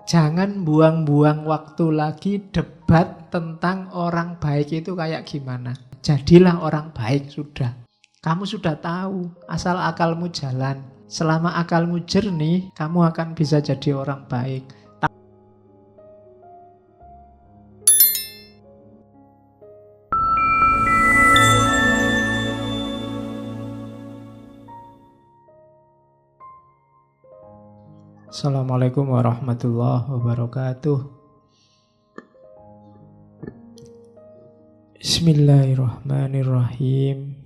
Jangan buang-buang waktu lagi debat tentang orang baik itu kayak gimana. Jadilah orang baik sudah. Kamu sudah tahu, asal akalmu jalan. Selama akalmu jernih, kamu akan bisa jadi orang baik. Assalamualaikum warahmatullahi wabarakatuh. Bismillahirrahmanirrahim.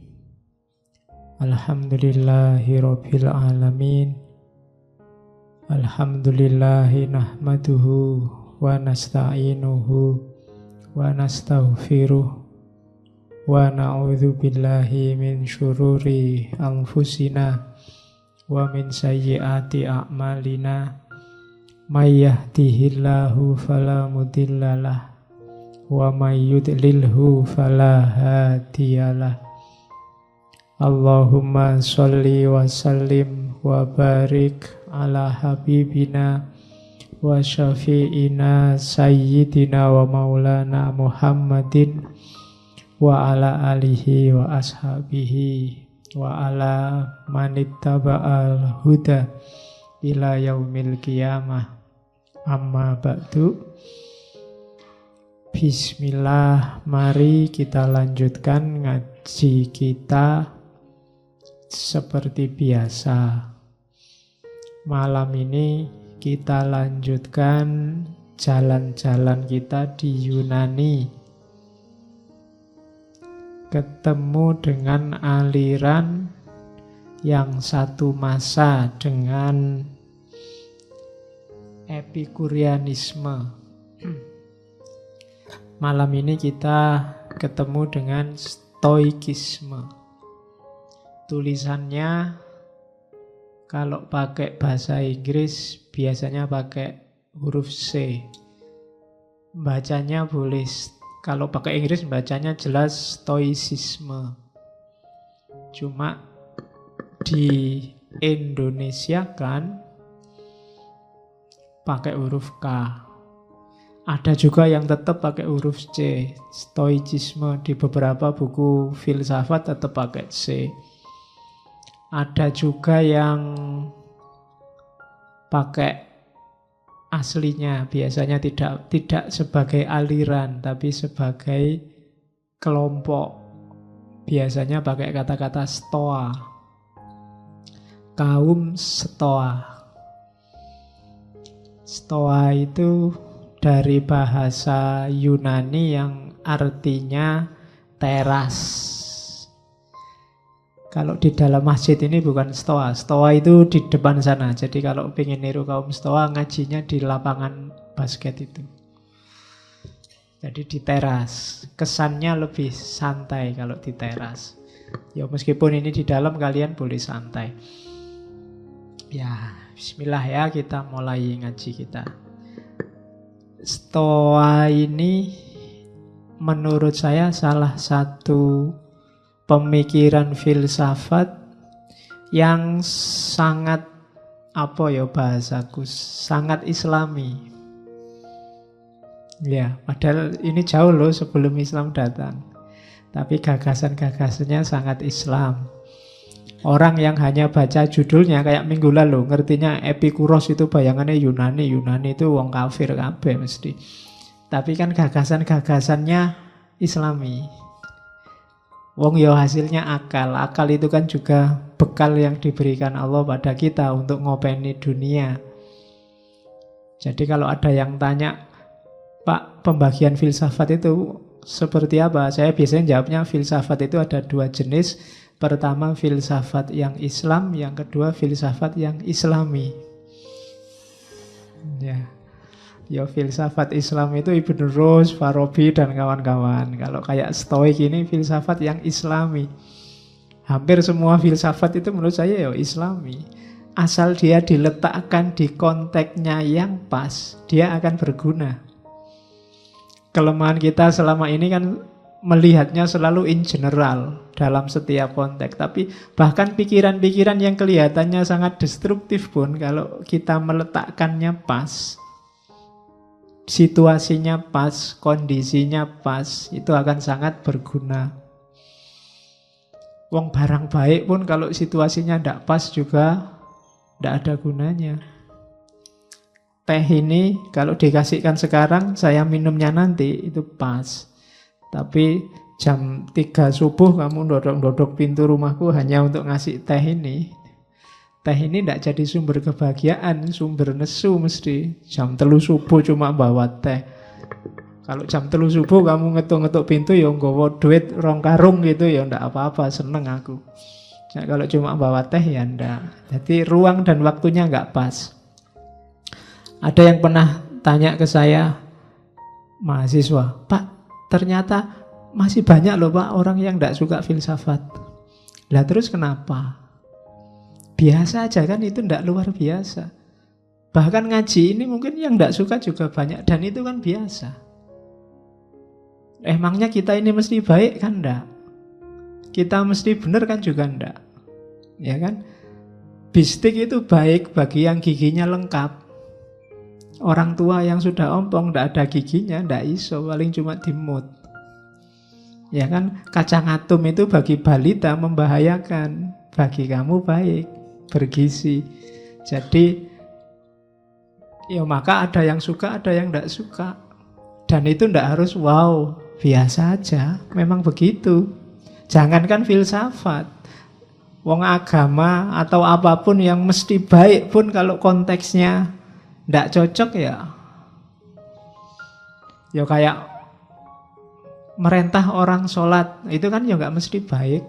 Alhamdulillahirabbil alamin. Alhamdulillahi nahmaduhu wa nasta'inuhu wa nastaghfiruh wa na'udzu billahi min syururi anfusina wa min sayyiati a'malina may yahdihillahu fala mudhillalah wa may yudlilhu fala hadiyalah. Allahumma sholli wa sallim wa barik ala habibina wa syafi'ina sayyidina wa maulana Muhammadin wa ala alihi wa ashabihi wa ala manittaba'al huda ila yaumil qiyamah. Amma ba'du. Bismillah, mari kita lanjutkan ngaji kita seperti biasa. Malam ini kita lanjutkan jalan-jalan kita di Yunani. Ketemu dengan aliran yang satu masa dengan Epikurianisme. Malam ini kita ketemu dengan Stoikisme. Tulisannya kalau pakai bahasa Inggris biasanya pakai huruf C. Bacanya boleh, kalau pakai Inggris bacanya jelas stoicisme. Cuma di Indonesia kan pakai huruf K. Ada juga yang tetap pakai huruf C. Stoicisme di beberapa buku filsafat tetap pakai C. Ada juga yang pakai aslinya, biasanya tidak sebagai aliran tapi sebagai kelompok. Biasanya pakai kata-kata stoa. Kaum stoa. Stoa itu dari bahasa Yunani yang artinya teras. Kalau di dalam masjid ini bukan stoa. Stoa itu di depan sana. Jadi kalau pengen niru kaum stoa, ngajinya di lapangan basket itu. Jadi di teras. Kesannya lebih santai kalau di teras. Ya meskipun ini di dalam kalian boleh santai. Ya, bismillah ya, kita mulai ngaji kita. Stoa ini menurut saya salah satu pemikiran filsafat yang sangat, apa ya bahasaku, sangat islami. Ya, padahal ini jauh loh sebelum Islam datang. Tapi gagasan-gagasannya sangat Islam. Orang yang hanya baca judulnya kayak minggu lalu ngertinya Epikuros itu bayangannya Yunani. Yunani itu wong kafir kabeh mesti. Tapi kan gagasan-gagasannya Islami. Wong yo hasilnya akal. Akal itu kan juga bekal yang diberikan Allah pada kita untuk ngopeni dunia. Jadi kalau ada yang tanya, Pak, pembagian filsafat itu seperti apa? Saya biasanya jawabnya filsafat itu ada dua jenis. Pertama filsafat yang Islam, yang kedua filsafat yang Islami. Ya filsafat Islam itu Ibn Rushd, Farabi dan kawan-kawan. Kalau kayak Stoik ini filsafat yang Islami. Hampir semua filsafat itu menurut saya ya Islami. Asal dia diletakkan di konteksnya yang pas, dia akan berguna. Kelemahan kita selama ini kan melihatnya selalu in general dalam setiap konteks. Tapi bahkan pikiran-pikiran yang kelihatannya sangat destruktif pun kalau kita meletakkannya pas, situasinya pas, kondisinya pas, itu akan sangat berguna. Wong barang baik pun kalau situasinya tidak pas juga tidak ada gunanya. Teh ini kalau dikasihkan sekarang, saya minumnya nanti, itu pas. Tapi jam 3 subuh kamu dodok-dodok pintu rumahku hanya untuk ngasih teh ini. Teh ini tidak jadi sumber kebahagiaan, sumber nesu mesti. Jam 3 subuh cuma bawa teh. Kalau jam 3 subuh kamu ngetuk-ngetuk pintu, ya nggawa duit 2 karung gitu, ya ndak apa-apa, seneng aku. Nah, kalau cuma bawa teh ya ndak. Jadi ruang dan waktunya nggak pas. Ada yang pernah tanya ke saya, mahasiswa, Pak, ternyata masih banyak loh Pak orang yang ndak suka filsafat. Lah terus kenapa? Biasa aja kan, itu ndak luar biasa. Bahkan ngaji ini mungkin yang ndak suka juga banyak, dan itu kan biasa. Emangnya kita ini mesti baik kan ndak? Kita mesti benar kan juga ndak? Ya kan? Bistik itu baik bagi yang giginya lengkap. Orang tua yang sudah ompong ndak ada giginya, ndak iso, paling cuma dimut. Ya kan? Kacang atum itu bagi balita membahayakan, bagi kamu baik, bergizi. Jadi ya maka ada yang suka, ada yang ndak suka. Dan itu ndak harus wow, biasa aja, memang begitu. Jangankan filsafat, wong agama atau apapun yang mesti baik pun kalau konteksnya ndak cocok ya kayak merintah orang sholat, itu kan ya nggak mesti baik.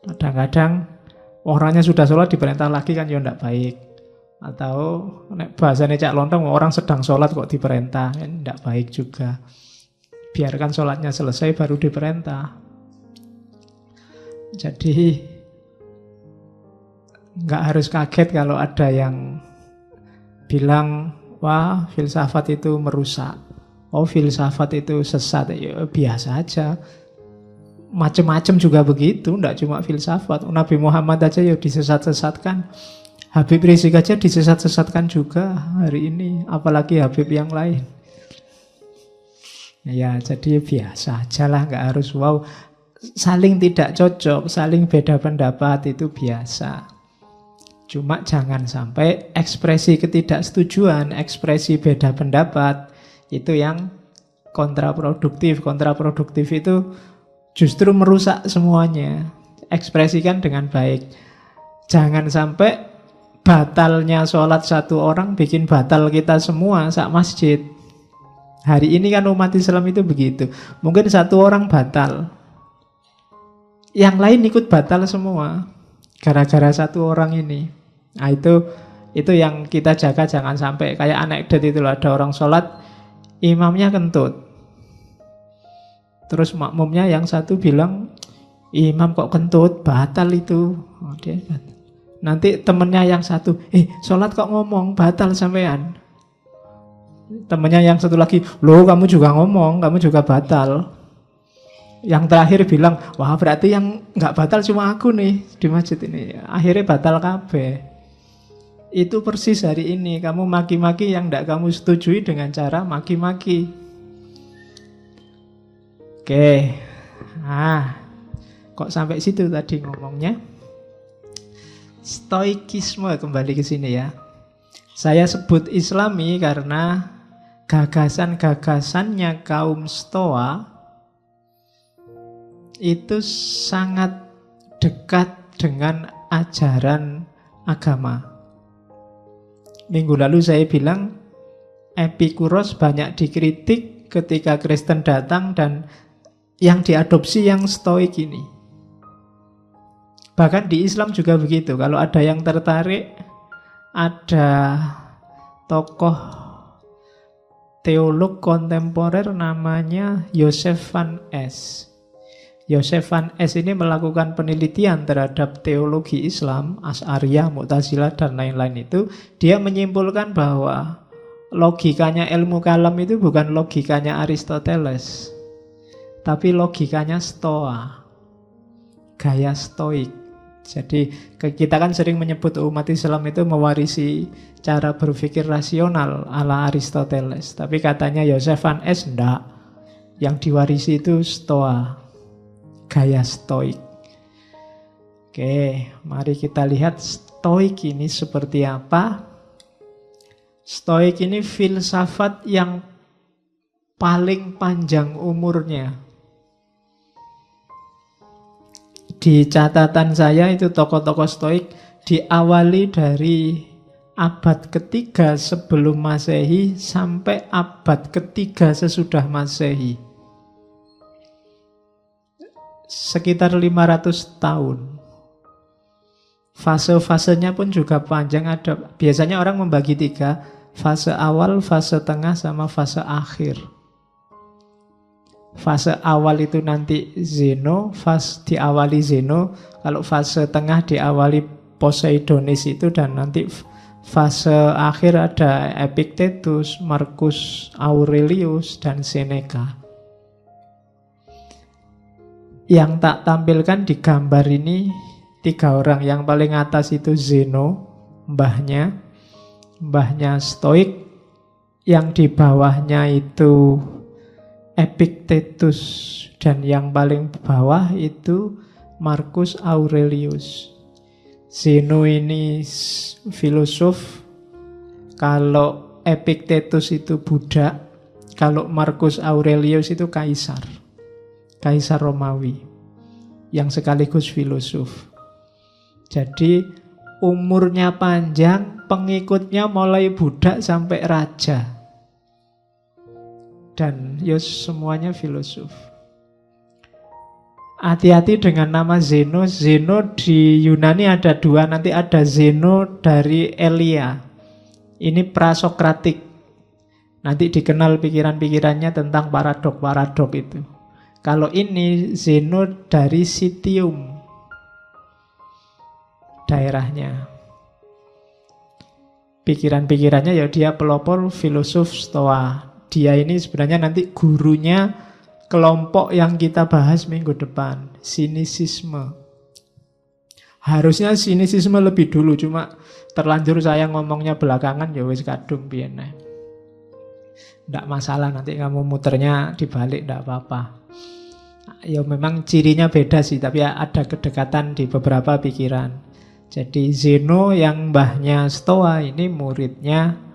Kadang-kadang orangnya sudah sholat diperintah lagi kan ya ndak baik. Atau bahasanya Cak Lontong, orang sedang sholat kok diperintah, kan ndak baik juga. Biarkan sholatnya selesai baru diperintah. Jadi nggak harus kaget kalau ada yang bilang, wah filsafat itu merusak, oh filsafat itu sesat. Ya biasa aja, macem-macem juga begitu, nggak cuma filsafat. Nabi Muhammad aja ya disesat-sesatkan, Habib Rizik aja disesat-sesatkan juga hari ini, apalagi Habib yang lain. Ya jadi biasa aja lah, nggak harus wow. Saling tidak cocok, saling beda pendapat itu biasa. Cuma jangan sampai ekspresi ketidaksetujuan, ekspresi beda pendapat itu yang kontraproduktif. Kontraproduktif itu justru merusak semuanya. Ekspresikan dengan baik. Jangan sampai batalnya sholat satu orang bikin batal kita semua sak masjid. Hari ini kan umat Islam itu begitu. Mungkin satu orang batal, yang lain ikut batal semua gara-gara satu orang ini. Nah itu yang kita jaga, jangan sampai kayak anekdot itu loh, ada orang sholat imamnya kentut, terus makmumnya yang satu bilang, imam kok kentut, batal itu. Oh, dia batal. Nanti temennya yang satu, sholat kok ngomong, batal sampean. Temennya yang satu lagi, loh kamu juga ngomong, kamu juga batal. Yang terakhir bilang, wah berarti yang nggak batal cuma aku nih di masjid ini. Akhirnya batal kabeh. Itu persis hari ini, kamu maki-maki yang tidak kamu setujui dengan cara maki-maki. Oke, kok sampai situ tadi ngomongnya? Stoikisme, kembali ke sini ya. Saya sebut Islami karena gagasan-gagasannya kaum Stoa itu sangat dekat dengan ajaran agama. Minggu lalu saya bilang Epikuros banyak dikritik ketika Kristen datang dan yang diadopsi yang Stoik ini. Bahkan di Islam juga begitu. Kalau ada yang tertarik, ada tokoh teolog kontemporer namanya Joseph Van Es. Joseph Van Es ini melakukan penelitian terhadap teologi Islam, Asy'ariyah, Mu'tazilah, dan lain-lain itu. Dia menyimpulkan bahwa logikanya ilmu kalam itu bukan logikanya Aristoteles, tapi logikanya Stoa, gaya Stoik. Jadi kita kan sering menyebut umat Islam itu mewarisi cara berpikir rasional ala Aristoteles. Tapi katanya Joseph van Es enggak. Yang diwarisi itu Stoa, gaya stoik. Oke, mari kita lihat stoik ini seperti apa. Stoik ini filsafat yang paling panjang umurnya. Di catatan saya itu tokoh-tokoh stoik diawali dari abad ketiga sebelum Masehi sampai abad ketiga sesudah Masehi. Sekitar 500 tahun. Fase-fasenya pun juga panjang. Biasanya orang membagi 3, fase awal, fase tengah, sama fase akhir. Fase awal itu nanti Zeno, diawali Zeno. Kalau fase tengah diawali Poseidonis itu, dan nanti fase akhir ada Epictetus, Marcus Aurelius, dan Seneca. Yang tak tampilkan di gambar ini 3 orang. Yang paling atas itu Zeno, mbahnya Stoik. Yang di bawahnya itu Epictetus, dan yang paling bawah itu Marcus Aurelius. Zeno ini filosof, kalau Epictetus itu budak, kalau Marcus Aurelius itu kaisar Romawi yang sekaligus filosof. Jadi umurnya panjang, pengikutnya mulai budak sampai raja. Dan semuanya filosof. Hati-hati dengan nama Zeno. Zeno di Yunani ada 2. Nanti ada Zeno dari Elia. Ini prasokratik. Nanti dikenal pikiran-pikirannya tentang paradok itu. Kalau ini Zeno dari Citium, daerahnya. Pikiran-pikirannya dia pelopor filosof Stoa. Dia ini sebenarnya nanti gurunya kelompok yang kita bahas minggu depan, sinisisme. Harusnya sinisisme lebih dulu, cuma terlanjur saya ngomongnya belakangan, wis kadung piye. Nggak masalah, nanti kamu muternya dibalik, nggak apa-apa. Memang cirinya beda sih, tapi ada kedekatan di beberapa pikiran. Jadi Zeno yang mbahnya Stoa ini muridnya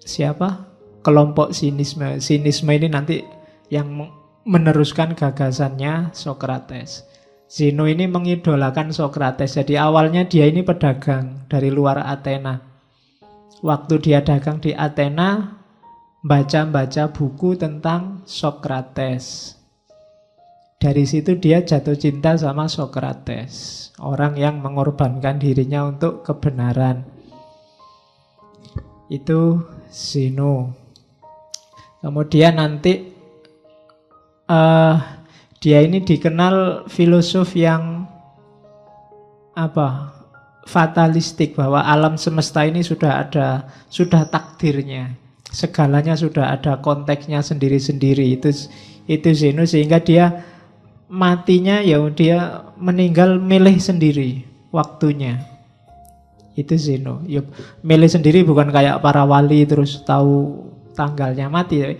siapa? Kelompok sinisme. Sinisme ini nanti yang meneruskan gagasannya Sokrates. Zeno ini mengidolakan Sokrates. Jadi awalnya dia ini pedagang dari luar Athena. Waktu dia dagang di Athena, baca-baca buku tentang Sokrates. Dari situ dia jatuh cinta sama Sokrates, orang yang mengorbankan dirinya untuk kebenaran. Itu Zeno. Kemudian nanti dia ini dikenal filosof yang fatalistik, bahwa alam semesta ini sudah takdirnya, segalanya sudah ada konteksnya sendiri-sendiri. Itu Zeno, sehingga dia matinya dia meninggal milih sendiri waktunya. Itu Zeno. Milih sendiri, bukan kayak para wali terus tahu tanggalnya mati.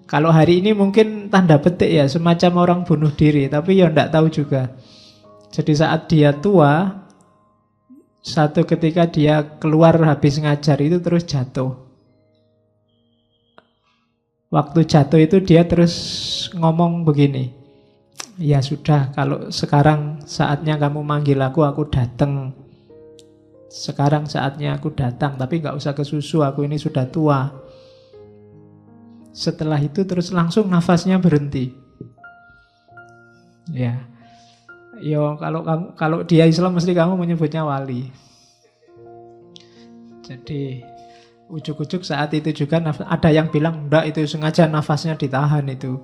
Kalau hari ini mungkin tanda petik semacam orang bunuh diri, tapi enggak tahu juga. Jadi saat dia tua, satu ketika dia keluar habis ngajar itu terus jatuh. Waktu jatuh itu dia terus ngomong begini, ya sudah, kalau sekarang saatnya kamu manggil aku datang. Sekarang saatnya aku datang, tapi gak usah kesusu, aku ini sudah tua. Setelah itu terus langsung nafasnya berhenti. Kalau dia Islam mesti kamu menyebutnya wali. Jadi ujuk-ujuk saat itu juga ada yang bilang enggak, itu sengaja nafasnya ditahan itu.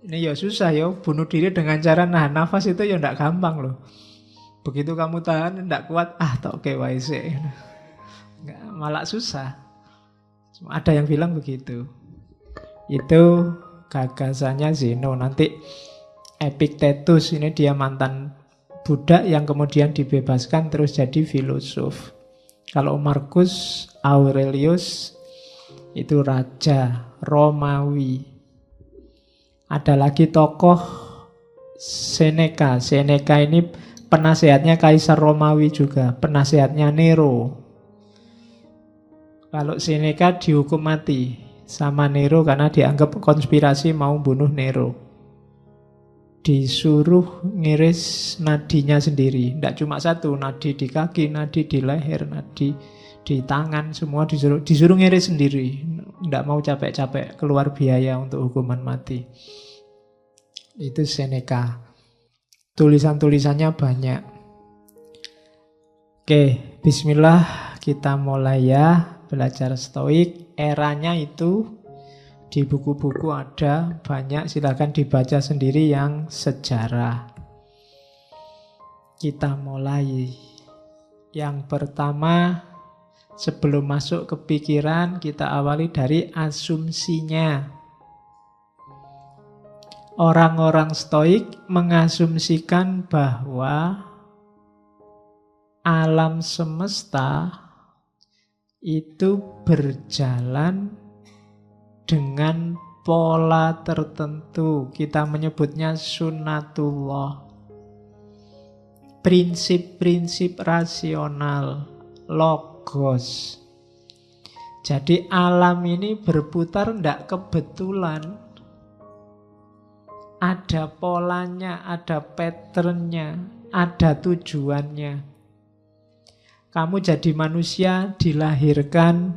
Ini susah bunuh diri dengan cara nahan nafas itu enggak gampang loh. Begitu kamu tahan, tidak kuat, tok KYC. Malah susah. Ada yang bilang begitu. Itu gagasannya Zeno. Nanti Epictetus ini dia mantan budak yang kemudian dibebaskan terus jadi filosof. Kalau Marcus Aurelius itu raja Romawi. Ada lagi tokoh Seneca. Seneca ini penasehatnya Kaisar Romawi juga, penasehatnya Nero. Kalau Seneca dihukum mati sama Nero karena dianggap konspirasi mau bunuh Nero. Disuruh ngiris nadinya sendiri. Tidak cuma satu, nadi di kaki, nadi di leher, nadi di tangan, semua disuruh ngiris sendiri. Tidak mau capek-capek keluar biaya untuk hukuman mati. Itu Seneca. Tulisan-tulisannya banyak. Oke, bismillah kita mulai ya belajar Stoik. Eranya itu di buku-buku ada banyak, silakan dibaca sendiri yang sejarah. Kita mulai. Yang pertama, sebelum masuk ke pikiran, kita awali dari asumsinya. Orang-orang Stoik mengasumsikan bahwa alam semesta itu berjalan dengan pola tertentu. Kita menyebutnya sunnatullah. Prinsip-prinsip rasional, logos. Jadi alam ini berputar tidak kebetulan. Ada polanya, ada patternnya, ada tujuannya. Kamu jadi manusia, dilahirkan,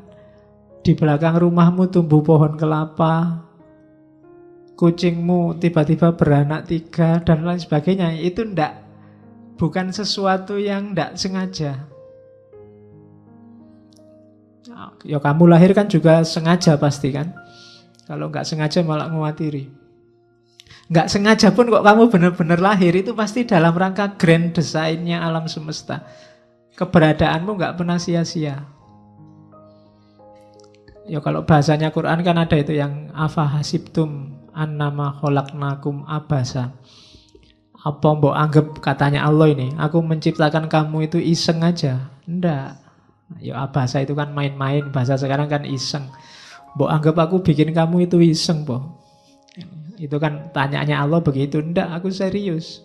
di belakang rumahmu tumbuh pohon kelapa, kucingmu tiba-tiba beranak 3, dan lain sebagainya. Itu bukan sesuatu yang tidak sengaja. Ya kamu lahir kan juga sengaja pasti kan. Kalau nggak sengaja malah ngewatiri. Nggak sengaja pun kok kamu benar-benar lahir, itu pasti dalam rangka grand desainnya alam semesta. Keberadaanmu nggak pernah sia-sia. Ya kalau bahasanya Quran kan ada itu yang afa hasibtum annama khalaqnakum abasa. Apa mbok anggap katanya Allah ini, aku menciptakan kamu itu iseng aja? Enggak. Ya abasa itu kan main-main, bahasa sekarang kan iseng. Mbok anggap aku bikin kamu itu iseng, po. Itu kan tanyaannya Allah begitu. Enggak, aku serius.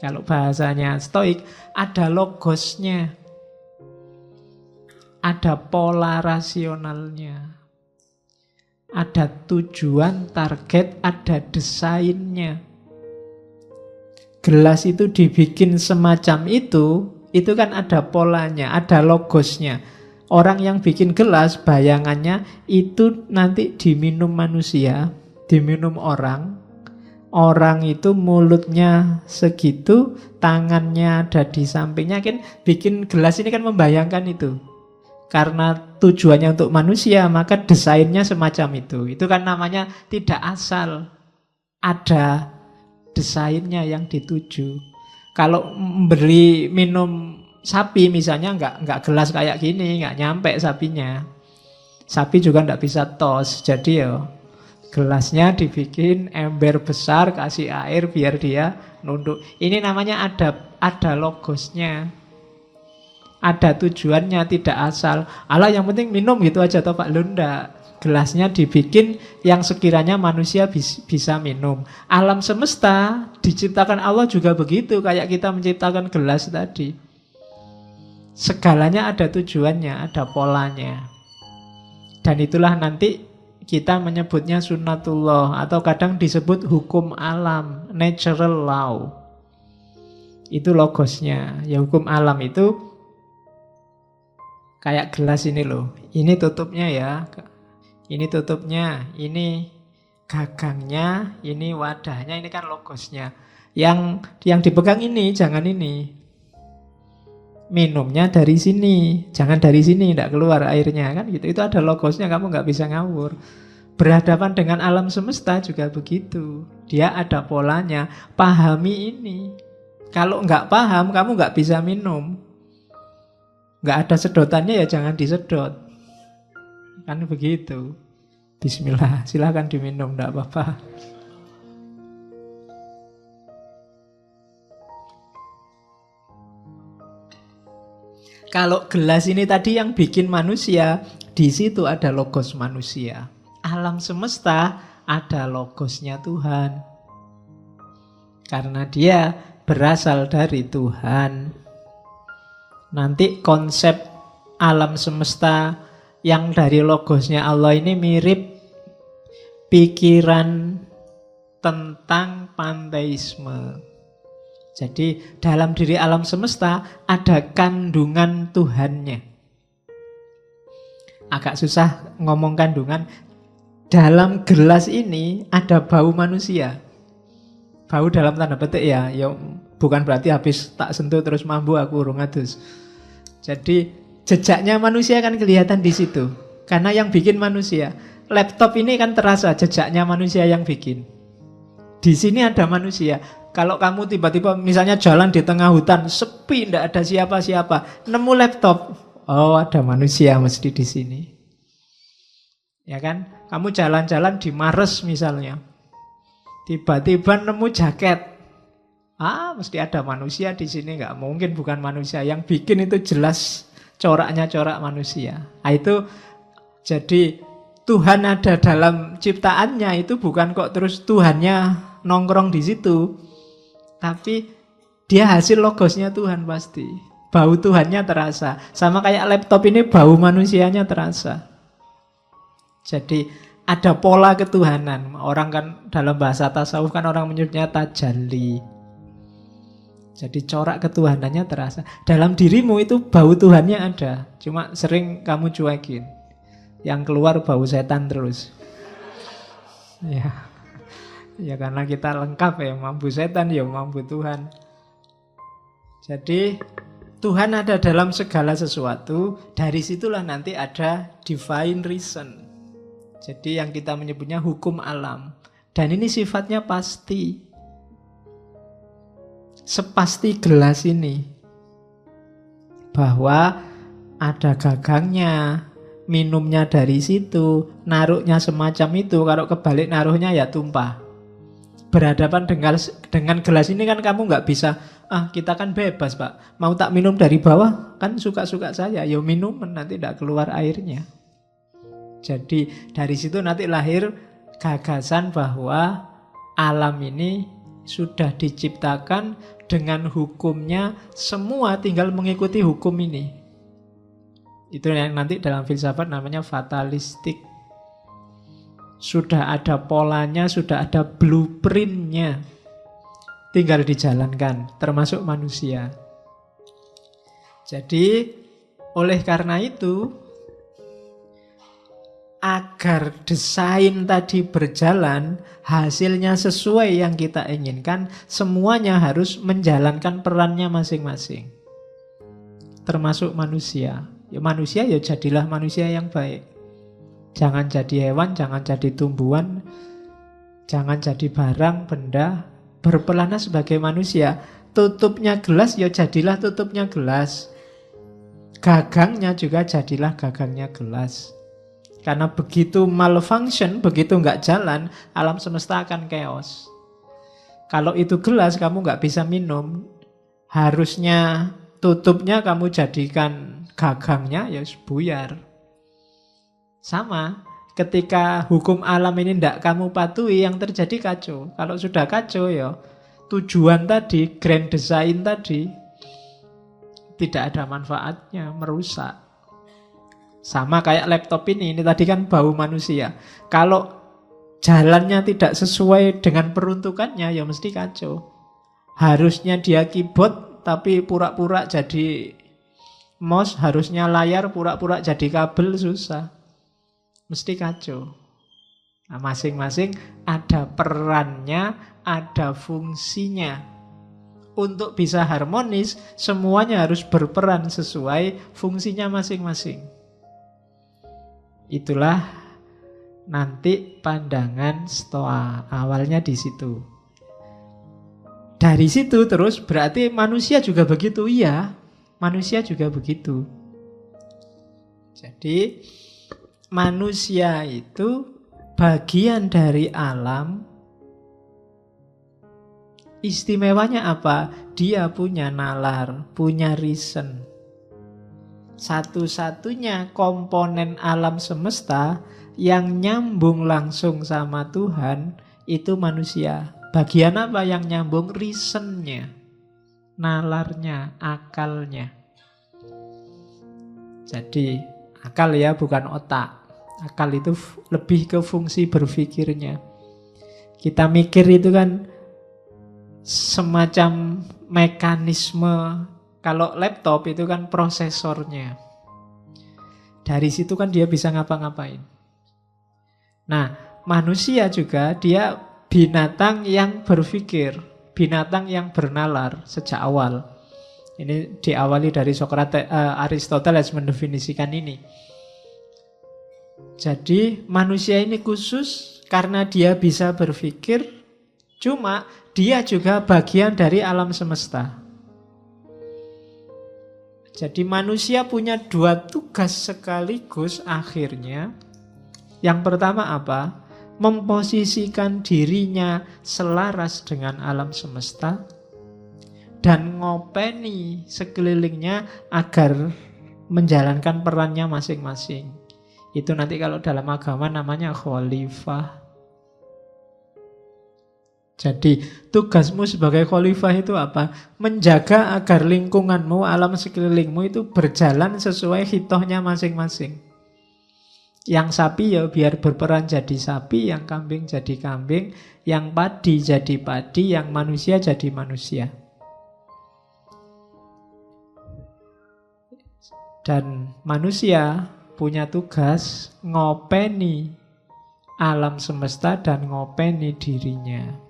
Kalau bahasanya Stoik, ada logosnya. Ada pola rasionalnya. Ada tujuan, target, ada desainnya. Gelas itu dibikin semacam itu kan ada polanya, ada logosnya. Orang yang bikin gelas, bayangannya itu nanti diminum manusia, diminum orang. Orang itu mulutnya segitu, tangannya ada di sampingnya, kan bikin gelas ini kan membayangkan itu. Karena tujuannya untuk manusia, maka desainnya semacam itu. Itu kan namanya tidak asal. Ada desainnya yang dituju. Kalau memberi minum sapi misalnya, nggak gelas kayak gini, nggak nyampe sapinya. Sapi juga nggak bisa tos. Jadi ya gelasnya dibikin ember besar, kasih air biar dia nunduk. Ini namanya ada logosnya. Ada tujuannya, tidak asal. Alah yang penting minum gitu aja toh Pak Lunda. Gelasnya dibikin yang sekiranya manusia bisa minum. Alam semesta diciptakan Allah juga begitu, kayak kita menciptakan gelas tadi. Segalanya ada tujuannya, ada polanya. Dan itulah nanti kita menyebutnya sunnatullah, atau kadang disebut hukum alam, natural law. Itu logosnya. Ya hukum alam itu kayak gelas ini loh. Ini tutupnya ya. Ini tutupnya, ini gagangnya, ini wadahnya, ini kan logosnya. Yang dipegang ini, jangan ini. Minumnya dari sini, jangan dari sini, tidak keluar airnya kan gitu. Itu ada logosnya, kamu nggak bisa ngawur. Berhadapan dengan alam semesta juga begitu. Dia ada polanya. Pahami ini. Kalau nggak paham, kamu nggak bisa minum. Nggak ada sedotannya ya jangan disedot. Kan begitu. Bismillah, silahkan diminum, tidak apa-apa. Kalau gelas ini tadi yang bikin manusia, di situ ada logos manusia. Alam semesta ada logosnya Tuhan. Karena dia berasal dari Tuhan. Nanti konsep alam semesta yang dari logosnya Allah ini mirip pikiran tentang panteisme. Jadi dalam diri alam semesta ada kandungan Tuhannya. Agak susah ngomong kandungan. Dalam gelas ini ada bau manusia. Bau dalam tanda petik ya bukan berarti habis tak sentuh terus mambu aku urung adus. Jadi jejaknya manusia kan kelihatan di situ. Karena yang bikin manusia. Laptop ini kan terasa jejaknya manusia yang bikin. Di sini ada manusia. Kalau kamu tiba-tiba misalnya jalan di tengah hutan, sepi, tidak ada siapa-siapa, nemu laptop, oh ada manusia mesti di sini. Ya kan? Kamu jalan-jalan di Mares misalnya, tiba-tiba nemu jaket, mesti ada manusia di sini, nggak mungkin bukan manusia. Yang bikin itu jelas coraknya corak manusia. Itu jadi Tuhan ada dalam ciptaannya itu bukan kok terus Tuhannya nongkrong di situ, tapi dia hasil logosnya Tuhan pasti. Bau Tuhannya terasa. Sama kayak laptop ini bau manusianya terasa. Jadi ada pola ketuhanan. Orang kan dalam bahasa tasawuf kan orang menyebutnya tajalli. Jadi corak ketuhanannya terasa. Dalam dirimu itu bau Tuhannya ada. Cuma sering kamu cuekin. Yang keluar bau setan terus. Ya karena kita lengkap ya, mampu setan ya mampu Tuhan. Jadi Tuhan ada dalam segala sesuatu. Dari situlah nanti ada divine reason. Jadi yang kita menyebutnya hukum alam. Dan ini sifatnya pasti. Sepasti gelas ini. Bahwa ada gagangnya, minumnya dari situ, naruhnya semacam itu. Kalau kebalik naruhnya ya tumpah. Berhadapan dengan gelas ini kan kamu nggak bisa, kita kan bebas Pak, mau tak minum dari bawah kan suka-suka saya, ya minum nanti tidak keluar airnya. Jadi dari situ nanti lahir gagasan bahwa alam ini sudah diciptakan dengan hukumnya, semua tinggal mengikuti hukum ini. Itu yang nanti dalam filsafat namanya fatalistik. Sudah ada polanya, sudah ada blueprintnya. Tinggal dijalankan, termasuk manusia. Jadi, oleh karena itu, agar desain tadi berjalan, hasilnya sesuai yang kita inginkan, semuanya harus menjalankan perannya masing-masing. Termasuk manusia. Ya manusia ya jadilah manusia yang baik. Jangan jadi hewan, jangan jadi tumbuhan, jangan jadi barang, benda. Berpelana sebagai manusia. Tutupnya gelas, ya jadilah tutupnya gelas. Gagangnya juga jadilah gagangnya gelas. Karena begitu malfunction, begitu nggak jalan, alam semesta akan chaos. Kalau itu gelas, kamu nggak bisa minum. Harusnya tutupnya kamu jadikan gagangnya, ya buyar. Sama, ketika hukum alam ini tidak kamu patuhi, yang terjadi kacau. Kalau sudah kacau ya, tujuan tadi, grand design tadi, tidak ada manfaatnya, merusak. Sama kayak laptop ini tadi kan bau manusia. Kalau jalannya tidak sesuai dengan peruntukannya, ya mesti kacau. Harusnya dia keyboard, tapi pura-pura jadi mouse. Harusnya layar, pura-pura jadi kabel, susah. Mesti kacau. Nah, masing-masing ada perannya, ada fungsinya. Untuk bisa harmonis, semuanya harus berperan sesuai fungsinya masing-masing. Itulah nanti pandangan Stoa. Awalnya di situ. Dari situ terus berarti manusia juga begitu. Iya, manusia juga begitu. Jadi manusia itu bagian dari alam. Istimewanya apa? Dia punya nalar, punya reason. satu-satunya komponen alam semesta yang nyambung langsung sama Tuhan itu manusia. Bagian apa yang nyambung? Reasonnya, nalarnya, akalnya. Jadi akal ya, bukan otak. Akal itu lebih ke fungsi berpikirnya. Kita mikir itu kan semacam mekanisme. Kalau laptop itu kan prosesornya. Dari situ kan dia bisa ngapa-ngapain. Nah, manusia juga dia binatang yang berpikir, binatang yang bernalar sejak awal. Ini diawali dari Sokrates, Aristoteles mendefinisikan ini. Jadi manusia ini khusus karena dia bisa berpikir, cuma dia juga bagian dari alam semesta. Jadi manusia punya dua tugas sekaligus akhirnya. Yang pertama apa? Memposisikan dirinya selaras dengan alam semesta dan ngopeni sekelilingnya agar menjalankan perannya masing-masing. Itu nanti kalau dalam agama namanya khalifah. Jadi tugasmu sebagai khalifah itu apa? Menjaga agar lingkunganmu, alam sekelilingmu itu berjalan sesuai hitohnya masing-masing. Yang sapi ya biar berperan jadi sapi, yang kambing jadi kambing, yang padi jadi padi, yang manusia jadi manusia. Dan manusia punya tugas ngopeni alam semesta dan ngopeni dirinya.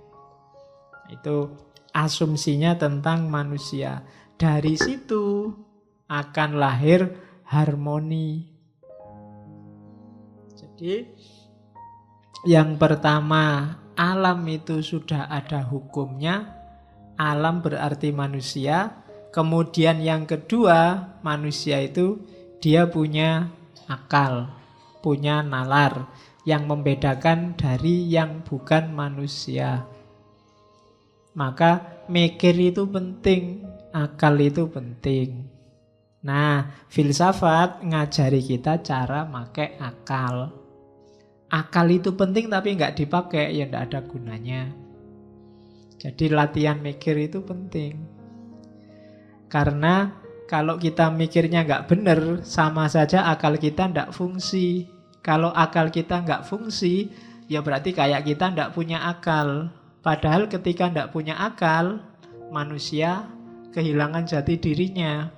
Itu asumsinya tentang manusia. Dari situ akan lahir harmoni. Jadi yang pertama, alam itu sudah ada hukumnya. Alam berarti manusia. Kemudian yang kedua, manusia itu dia punya akal, punya nalar yang membedakan dari yang bukan manusia. Maka mikir itu penting, akal itu penting. Nah, filsafat ngajari kita cara pakai akal. Akal itu penting tapi nggak dipakai, ya nggak ada gunanya. Jadi latihan mikir itu penting. Karena kalau kita mikirnya nggak benar, sama saja akal kita nggak fungsi. Kalau akal kita nggak fungsi, ya berarti kayak kita nggak punya akal. Padahal ketika tidak punya akal, manusia kehilangan jati dirinya.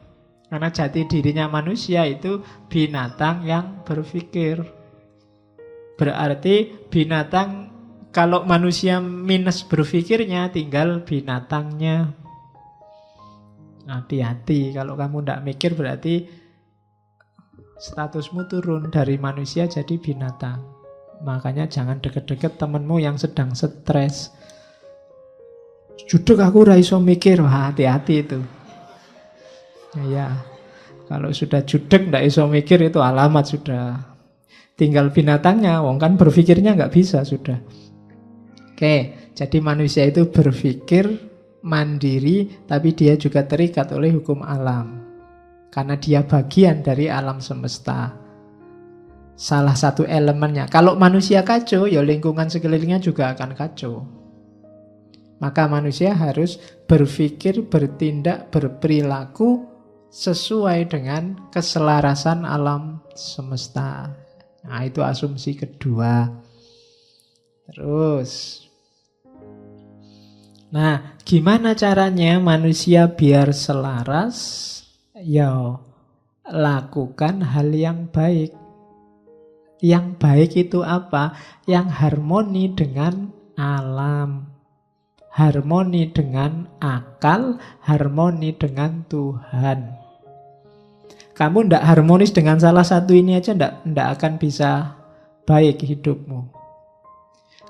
Karena jati dirinya manusia itu binatang yang berpikir. Berarti binatang, kalau manusia minus berpikirnya, tinggal binatangnya. Hati-hati, kalau kamu tidak mikir berarti statusmu turun dari manusia jadi binatang. Makanya jangan deket-deket temenmu yang sedang stres. Judek aku ora iso mikir, wah hati-hati itu. Ya, kalau sudah judek ndak iso mikir itu alamat sudah. Tinggal binatangnya, wong kan berpikirnya nggak bisa sudah. Oke, jadi manusia itu berpikir mandiri, tapi dia juga terikat oleh hukum alam. Karena dia bagian dari alam semesta. Salah satu elemennya. Kalau manusia kacau, ya lingkungan sekelilingnya juga akan kacau. Maka manusia harus berpikir, bertindak, berperilaku sesuai dengan keselarasan alam semesta. Nah, itu asumsi kedua. Terus, nah, gimana caranya manusia biar selaras? Ya, lakukan hal yang baik. Yang baik itu apa? Yang harmoni dengan alam. Harmoni dengan akal, harmoni dengan Tuhan. Kamu tidak harmonis dengan salah satu ini aja, tidak akan bisa baik hidupmu.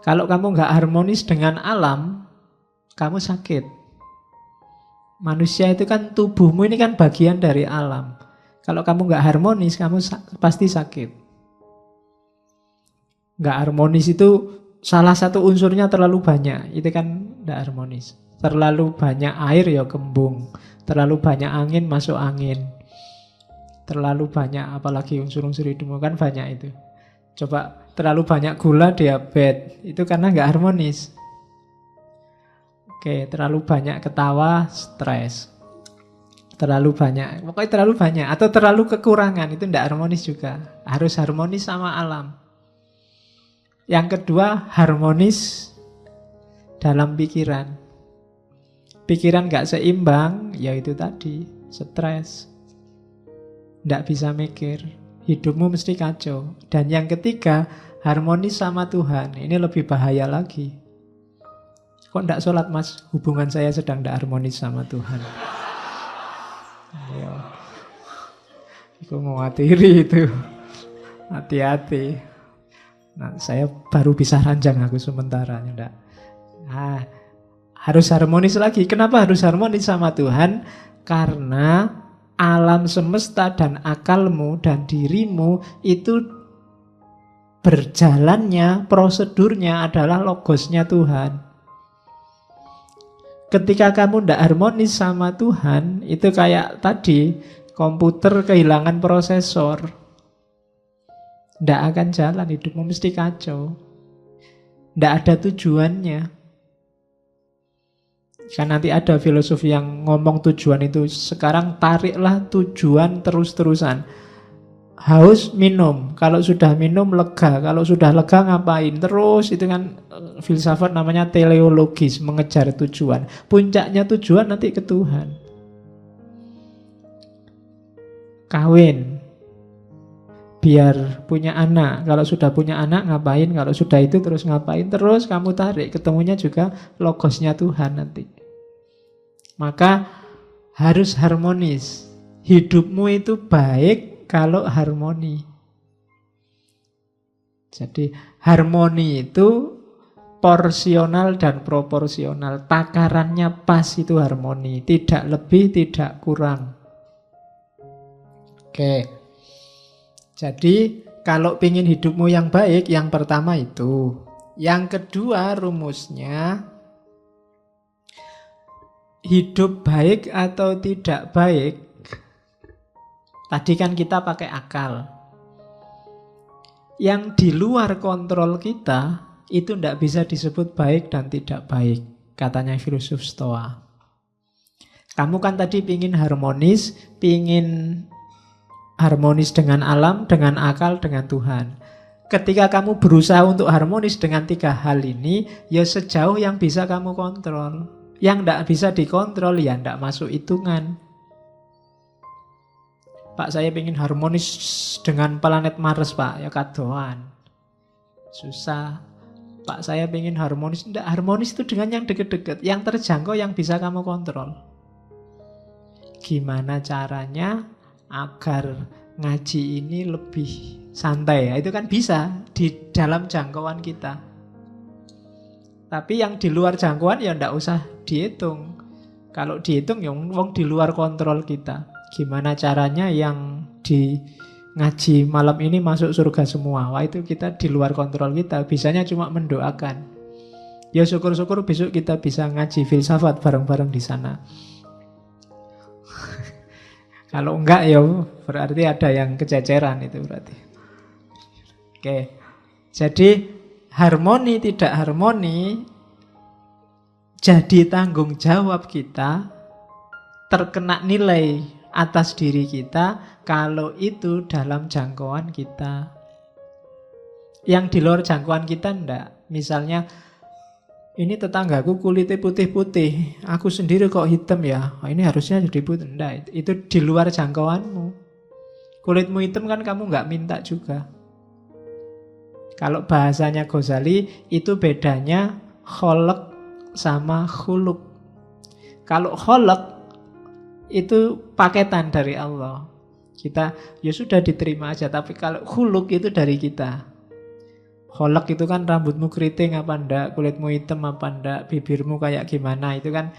Kalau kamu nggak harmonis dengan alam, kamu sakit. Manusia itu kan tubuhmu ini kan bagian dari alam. Kalau kamu nggak harmonis, kamu pasti sakit. Nggak harmonis itu salah satu unsurnya terlalu banyak, itu kan tidak harmonis. Terlalu banyak air ya kembung, terlalu banyak angin masuk angin. Terlalu banyak, apalagi unsur-unsur hidupmu kan banyak itu. Coba terlalu banyak gula, diabetes. Itu karena nggak harmonis. Oke, terlalu banyak ketawa, stres. Terlalu banyak, pokoknya terlalu banyak. Atau terlalu kekurangan, itu nggak harmonis juga. Harus harmonis sama alam. Yang kedua, harmonis dalam pikiran. Pikiran nggak seimbang, ya itu tadi, stres. Nggak bisa mikir. Hidupmu mesti kacau. Dan yang ketiga, harmonis sama Tuhan. Ini lebih bahaya lagi. Kok nggak sholat mas? Hubungan saya sedang nggak harmonis sama Tuhan. Ayo. Aku mau ngatiri itu. Hati-hati. Nah, saya baru bisa ranjang aku sementara. Enggak. Nah, harus harmonis lagi. Kenapa harus harmonis sama Tuhan? Karena alam semesta dan akalmu dan dirimu itu berjalannya, prosedurnya adalah logosnya Tuhan. Ketika kamu tidak harmonis sama Tuhan, itu kayak tadi, komputer kehilangan prosesor. Tidak akan jalan, hidupmu mesti kacau. Tidak ada tujuannya. Kan nanti ada filosofi yang ngomong tujuan itu. Sekarang tariklah tujuan terus-terusan. Haus, minum. Kalau sudah minum, lega. Kalau sudah lega, ngapain? Terus, itu kan filsafat namanya teleologis, mengejar tujuan. Puncaknya tujuan nanti ke Tuhan. Kawin, biar punya anak. Kalau sudah punya anak, ngapain? Kalau sudah itu terus ngapain? Terus kamu tarik, ketemunya juga logosnya Tuhan nanti. Maka harus harmonis. Hidupmu itu baik kalau harmoni. Jadi harmoni itu porsional dan proporsional. Takarannya pas itu harmoni. Tidak lebih, tidak kurang. Oke. Jadi kalau ingin hidupmu yang baik, yang pertama itu. Yang kedua rumusnya, hidup baik atau tidak baik. Tadi kan kita pakai akal. Yang di luar kontrol kita, itu tidak bisa disebut baik dan tidak baik. Katanya filosof Stoa. Kamu kan tadi pingin harmonis dengan alam, dengan akal, dengan Tuhan. Ketika kamu berusaha untuk harmonis dengan tiga hal ini, ya sejauh yang bisa kamu kontrol. Yang tidak bisa dikontrol, ya tidak masuk hitungan. Pak, saya ingin harmonis dengan planet Mars, Pak. Ya kadoan. Susah. Pak, saya ingin harmonis. Tidak, harmonis itu dengan yang dekat-dekat. Yang terjangkau, yang bisa kamu kontrol. Gimana caranya agar ngaji ini lebih santai? Ya, itu kan bisa di dalam jangkauan kita. Tapi yang di luar jangkauan ya tidak usah dihitung. Kalau dihitung ya wong di luar kontrol kita. Gimana caranya yang di ngaji malam ini masuk surga semua? Wah, itu kita di luar kontrol kita. Bisanya cuma mendoakan. Ya syukur-syukur besok kita bisa ngaji filsafat bareng-bareng di sana. Kalau enggak ya berarti ada yang kececeran itu berarti. Oke. Jadi harmoni tidak harmoni jadi tanggung jawab kita, terkena nilai atas diri kita kalau itu dalam jangkauan kita. Yang di luar jangkauan kita enggak. Misalnya ini tetanggaku kulitnya putih-putih, aku sendiri kok hitam ya, ini harusnya jadi putih. Enggak, itu di luar jangkauanmu. Kulitmu hitam kan kamu nggak minta juga. Kalau bahasanya Ghazali, itu bedanya kholq sama khuluq. Kalau kholq itu paketan dari Allah. Kita ya sudah diterima aja, tapi kalau khuluq itu dari kita. Kholq itu kan rambutmu keriting apa enggak, kulitmu hitam apa enggak, bibirmu kayak gimana, itu kan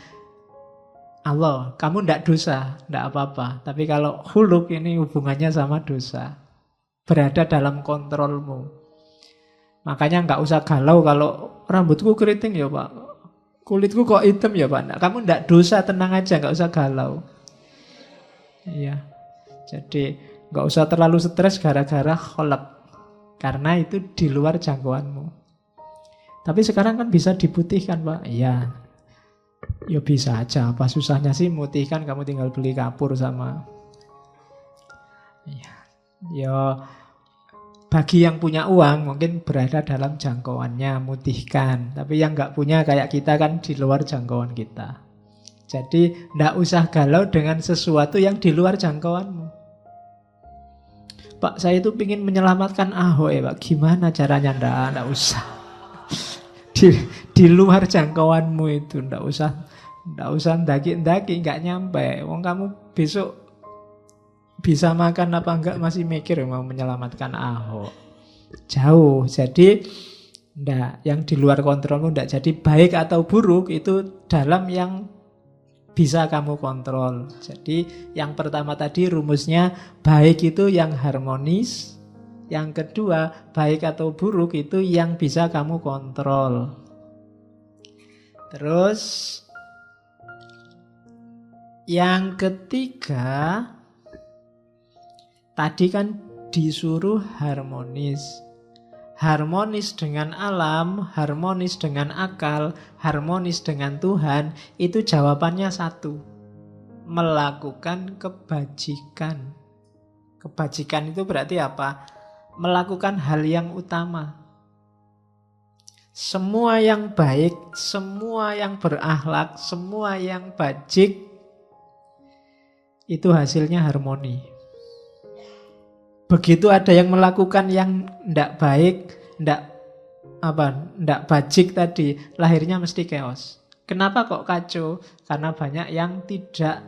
Allah. Kamu enggak dosa, enggak apa-apa. Tapi kalau khuluq ini hubungannya sama dosa, berada dalam kontrolmu. Makanya enggak usah galau kalau rambutku keriting ya Pak, kulitku kok hitam ya Pak. Nah, kamu enggak dosa, tenang aja, enggak usah galau. Iya. Jadi Nggak usah terlalu stres gara-gara kholak, karena itu di luar jangkauanmu. Tapi sekarang kan bisa diputihkan, Pak. Iya, ya bisa aja. Apa susahnya sih mutihkan? Kamu tinggal beli kapur sama. Ya, bagi yang punya uang mungkin berada dalam jangkauannya, mutihkan. Tapi yang nggak punya kayak kita kan di luar jangkauan kita. Jadi nggak usah galau dengan sesuatu yang di luar jangkauanmu. Pak, saya itu ingin menyelamatkan Ahok ya Pak. Gimana caranya? Nggak usah. Di luar jangkauanmu itu nggak usah ndaki-ndaki, nggak nyampe. Wong kamu besok bisa makan apa enggak masih mikir mau menyelamatkan Ahok. Jauh. Jadi enggak, yang di luar kontrolmu enggak. Jadi baik atau buruk itu dalam yang bisa kamu kontrol. Jadi yang pertama tadi rumusnya, baik itu yang harmonis. Yang kedua, baik atau buruk itu yang bisa kamu kontrol. Terus yang ketiga, tadi kan disuruh harmonis. Harmonis dengan alam, harmonis dengan akal, harmonis dengan Tuhan. Itu jawabannya satu. Melakukan kebajikan. Kebajikan itu berarti apa? Melakukan hal yang utama. Semua yang baik, semua yang berakhlak, semua yang bajik, itu hasilnya harmoni. Begitu ada yang melakukan yang tidak baik, tidak bajik tadi, lahirnya mesti chaos. Kenapa kok kacau? Karena banyak yang tidak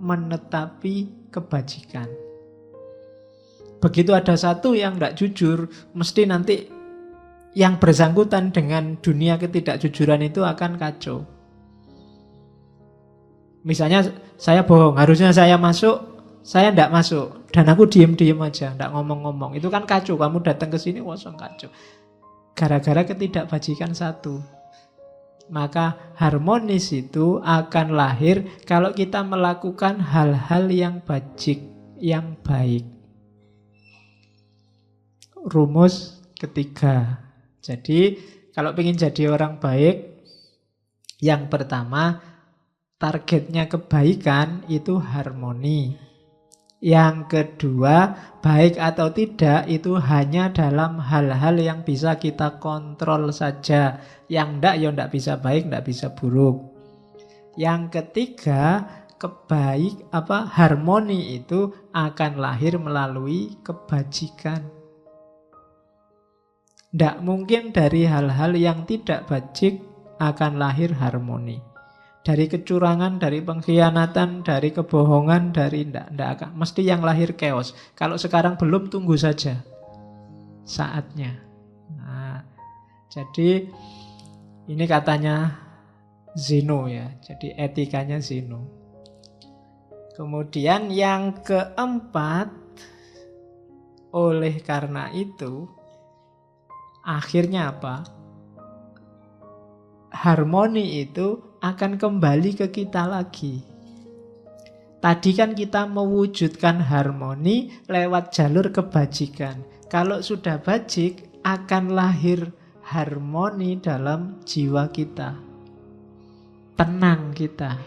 menetapi kebajikan. Begitu ada satu yang tidak jujur, mesti nanti yang bersangkutan dengan dunia ketidakjujuran itu akan kacau. Misalnya saya bohong, harusnya saya masuk, saya tidak masuk, dan aku diem-diem aja, tidak ngomong-ngomong. Itu kan kacau, kamu datang ke sini kosong kacau. Gara-gara ketidakbajikan satu. Maka harmonis itu akan lahir kalau kita melakukan hal-hal yang bajik, yang baik. Rumus ketiga. Jadi kalau ingin jadi orang baik, yang pertama targetnya kebaikan itu harmoni. Yang kedua, baik atau tidak itu hanya dalam hal-hal yang bisa kita kontrol saja. Yang enggak, ya enggak bisa baik, enggak bisa buruk. Yang ketiga, harmoni itu akan lahir melalui kebajikan. Enggak mungkin dari hal-hal yang tidak bajik akan lahir harmoni. Dari kecurangan, dari pengkhianatan, dari kebohongan, dari ndak akan. Mesti yang lahir chaos. Kalau sekarang belum, tunggu saja saatnya. Nah, jadi ini katanya Zeno ya. Jadi etikanya Zeno. Kemudian yang keempat, oleh karena itu, akhirnya apa? Harmoni itu akan kembali ke kita lagi. Tadi kan kita mewujudkan harmoni lewat jalur kebajikan. Kalau sudah bajik, akan lahir harmoni dalam jiwa kita. Tenang kita.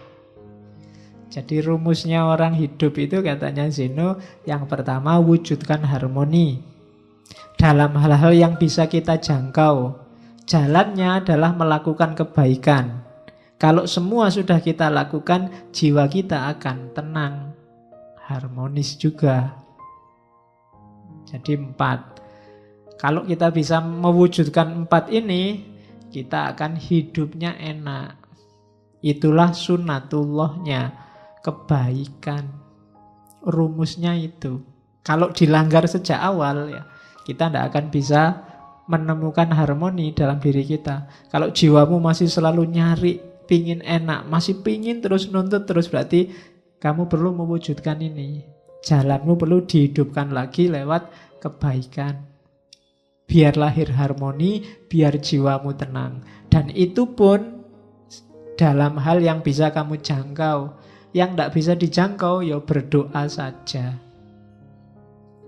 Jadi rumusnya orang hidup itu katanya Zeno, yang pertama wujudkan harmoni dalam hal-hal yang bisa kita jangkau. Jalannya adalah melakukan kebaikan. Kalau semua sudah kita lakukan, jiwa kita akan tenang, harmonis juga. Jadi 4. Kalau kita bisa mewujudkan 4 ini, kita akan hidupnya enak. Itulah sunnatullahnya, kebaikan. Rumusnya itu. Kalau dilanggar sejak awal, ya kita tidak akan bisa menemukan harmoni dalam diri kita. Kalau jiwamu masih selalu nyari, pingin enak, masih pingin terus nuntut terus, berarti kamu perlu mewujudkan ini. Jalanmu perlu dihidupkan lagi lewat kebaikan. Biar lahir harmoni, biar jiwamu tenang. Dan itu pun dalam hal yang bisa kamu jangkau. Yang tidak bisa dijangkau, ya berdoa saja.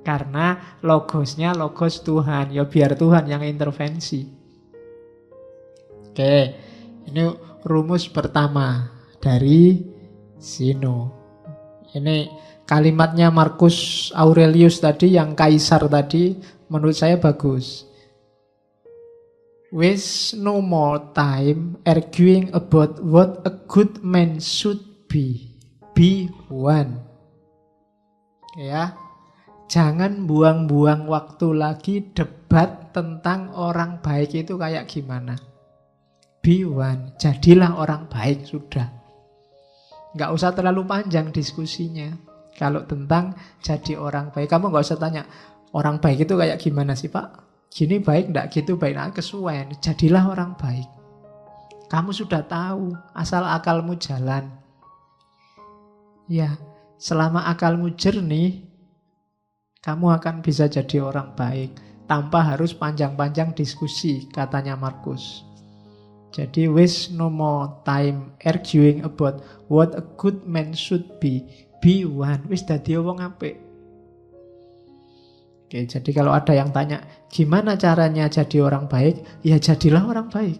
Karena logosnya logos Tuhan. Ya biar Tuhan yang intervensi. Oke, ini rumus pertama dari Zeno. Ini kalimatnya Marcus Aurelius tadi, yang kaisar tadi, menurut saya bagus. Waste no more time arguing about what a good man should be. Be one. Ya, jangan buang-buang waktu lagi debat tentang orang baik itu kayak gimana. Be one, jadilah orang baik sudah. Nggak usah terlalu panjang diskusinya. Kalau tentang jadi orang baik, kamu nggak usah tanya, orang baik itu kayak gimana sih Pak? Gini baik enggak, gitu baik, nah kesuwen. Jadilah orang baik. Kamu sudah tahu, asal akalmu jalan. Ya, selama akalmu jernih, kamu akan bisa jadi orang baik tanpa harus panjang-panjang diskusi, katanya Marcus. Jadi waste no more time arguing about what a good man should be. Be one. Wis dadi wong apik. Oke, jadi kalau ada yang tanya, gimana caranya jadi orang baik? Ya jadilah orang baik.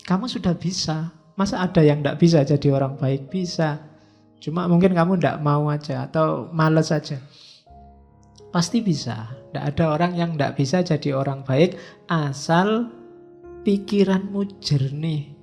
Kamu sudah bisa. Masa ada yang tidak bisa jadi orang baik? Bisa. Cuma mungkin kamu tidak mau aja atau malas aja. Pasti bisa. Tidak ada orang yang tidak bisa jadi orang baik asal pikiranmu jernih.